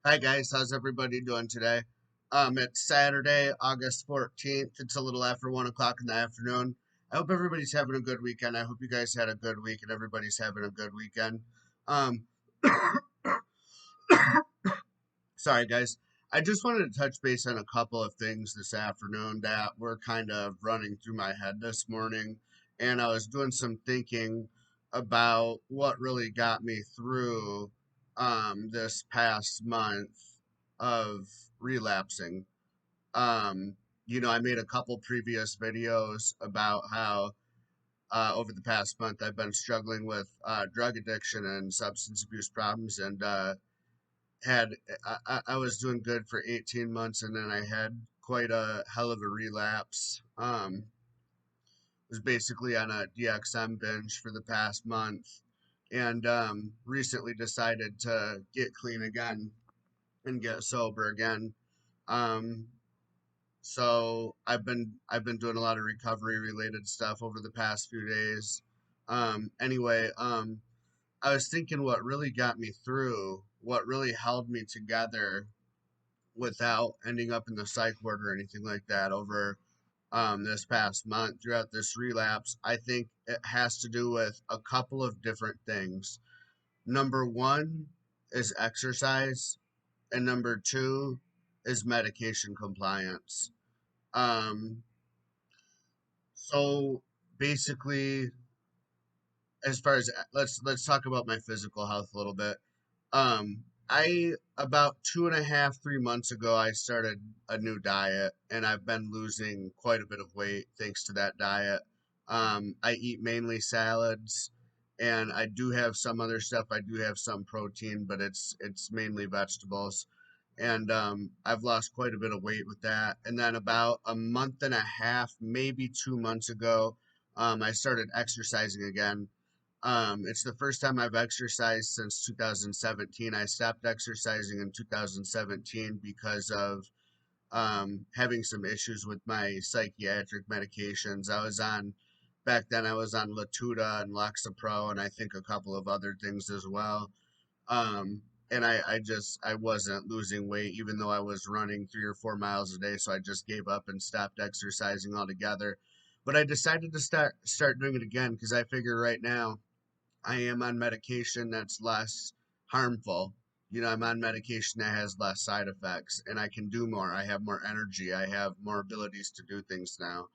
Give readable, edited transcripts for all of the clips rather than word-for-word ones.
Hi guys, how's everybody doing today? It's Saturday, August 14th. It's a little after 1 o'clock in the afternoon. I hope everybody's having a good weekend. I hope you guys had a good week and everybody's having a good weekend. Um, Sorry guys. I just wanted to touch base on a couple of things this afternoon that were kind of running through my head this morning. And I was doing some thinking about what really got me through this past month of relapsing. Um, I made a couple previous videos about how over the past month I've been struggling with drug addiction and substance abuse problems, and had I was doing good for 18 months, and then I had quite a hell of a relapse. Was basically on a DXM binge for the past month, and recently decided to get clean again and get sober again. Um, So I've been doing a lot of recovery related stuff over the past few days. Anyway, I was thinking what really got me through, what really held me together without ending up in the psych ward or anything like that over this past month throughout this relapse. I think it has to do with a couple of different things. Number one is exercise, and number two is medication compliance. Um, So basically, as far as let's talk about my physical health a little bit. I about 2.5, 3 months ago, I started a new diet, and I've been losing quite a bit of weight thanks to that diet. I eat mainly salads, and I do have some other stuff. I do have some protein, but it's mainly vegetables, and I've lost quite a bit of weight with that. And then about a month and a half, maybe 2 months ago, I started exercising again. It's the first time I've exercised since 2017. I stopped exercising in 2017 because of having some issues with my psychiatric medications. Back then, I was on Latuda and Lexapro, and I think a couple of other things as well. Um, and I wasn't losing weight, even though I was running 3 or 4 miles a day. So I just gave up and stopped exercising altogether. But I decided to start doing it again because I figure right now I am on medication that's less harmful. I'm on medication that has less side effects, and I can do more. I have more energy. I have more abilities to do things now.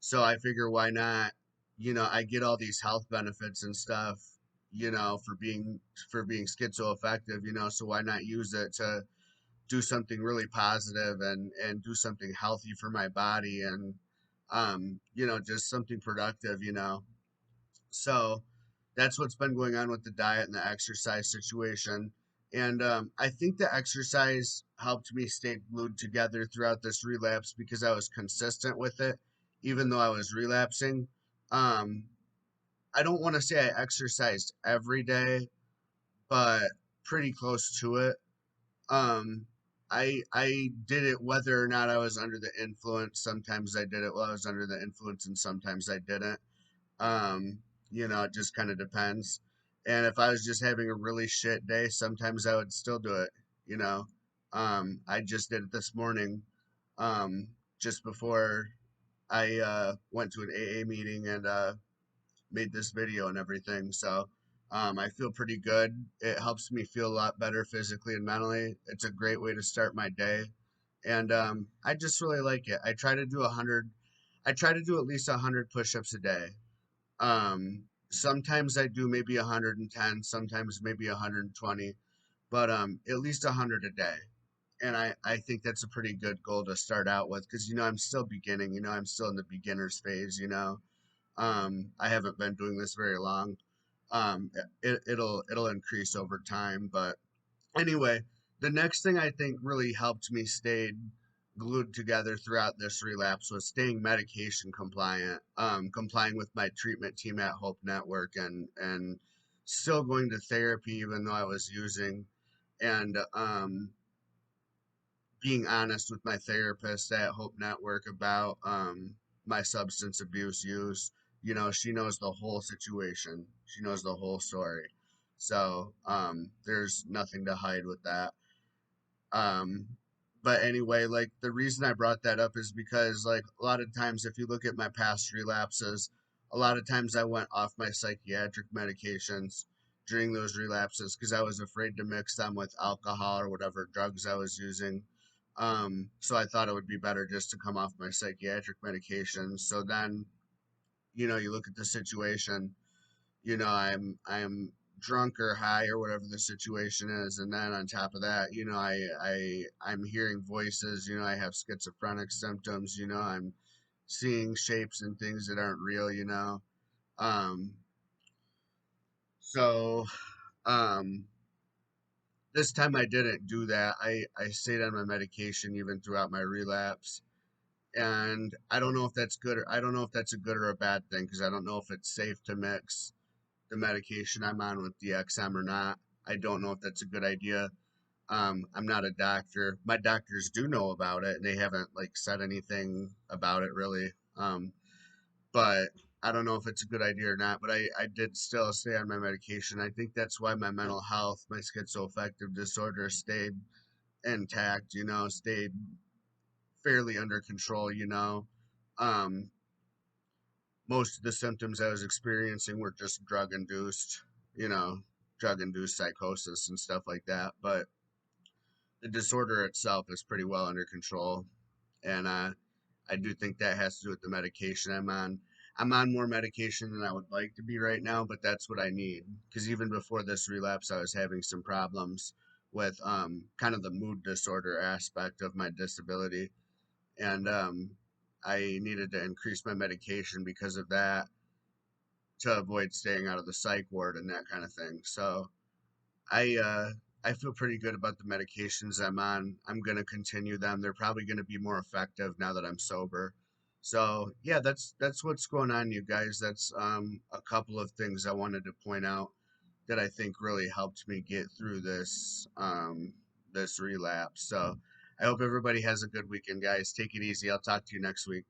So I figure why not? I get all these health benefits and stuff, for being schizoaffective, so why not use it to do something really positive and do something healthy for my body and just something productive. So that's what's been going on with the diet and the exercise situation. And I think the exercise helped me stay glued together throughout this relapse because I was consistent with it, even though I was relapsing. Um, I don't want to say I exercised every day, but pretty close to it. Um, I did it whether or not I was under the influence. Sometimes I did it while I was under the influence, and sometimes I didn't. Um, it just kind of depends. And if I was just having a really shit day, sometimes I would still do it, you know. I just did it this morning, um, just before I went to an AA meeting and made this video and everything. So I feel pretty good. It helps me feel a lot better physically and mentally. It's a great way to start my day. And I just really like it. I try to do at least 100 push-ups a day. Sometimes I do maybe 110, sometimes maybe 120, but at least 100 a day. And I think that's a pretty good goal to start out with because I'm still beginning, I'm still in the beginner's phase. I haven't been doing this very long. It'll increase over time, but anyway, the next thing I think really helped me stay glued together throughout this relapse was staying medication compliant, complying with my treatment team at Hope Network, and still going to therapy even though I was using, and being honest with my therapist at Hope Network about my substance abuse use. She knows the whole situation. She knows the whole story. So there's nothing to hide with that. Um, but anyway, like the reason I brought that up is because like a lot of times if you look at my past relapses, a lot of times I went off my psychiatric medications during those relapses because I was afraid to mix them with alcohol or whatever drugs I was using. So I thought it would be better just to come off my psychiatric medications. So then, you look at the situation, I'm drunk or high or whatever the situation is, and then on top of that, I'm hearing voices. I have schizophrenic symptoms. I'm seeing shapes and things that aren't real. Um, so um, this time I didn't do that. I stayed on my medication even throughout my relapse. And I don't know if that's good or I don't know if that's a good or a bad thing because I don't know if it's safe to mix the medication I'm on with DXM or not. I don't know if that's a good idea. I'm not a doctor. My doctors do know about it, and they haven't like said anything about it really. But I don't know if it's a good idea or not. But I did still stay on my medication. I think that's why my mental health, my schizoaffective disorder, stayed intact. Stayed fairly under control. Um, most of the symptoms I was experiencing were just you know, drug induced psychosis and stuff like that. But the disorder itself is pretty well under control. And I do think that has to do with the medication I'm on. I'm on more medication than I would like to be right now, but that's what I need. Because even before this relapse, I was having some problems with kind of the mood disorder aspect of my disability. And I needed to increase my medication because of that to avoid staying out of the psych ward and that kind of thing. So I uh, I feel pretty good about the medications I'm on. I'm gonna continue them. They're probably gonna be more effective now that I'm sober. So yeah, that's what's going on, you guys. That's a couple of things I wanted to point out that I think really helped me get through this relapse. So I hope everybody has a good weekend, guys. Take it easy. I'll talk to you next week.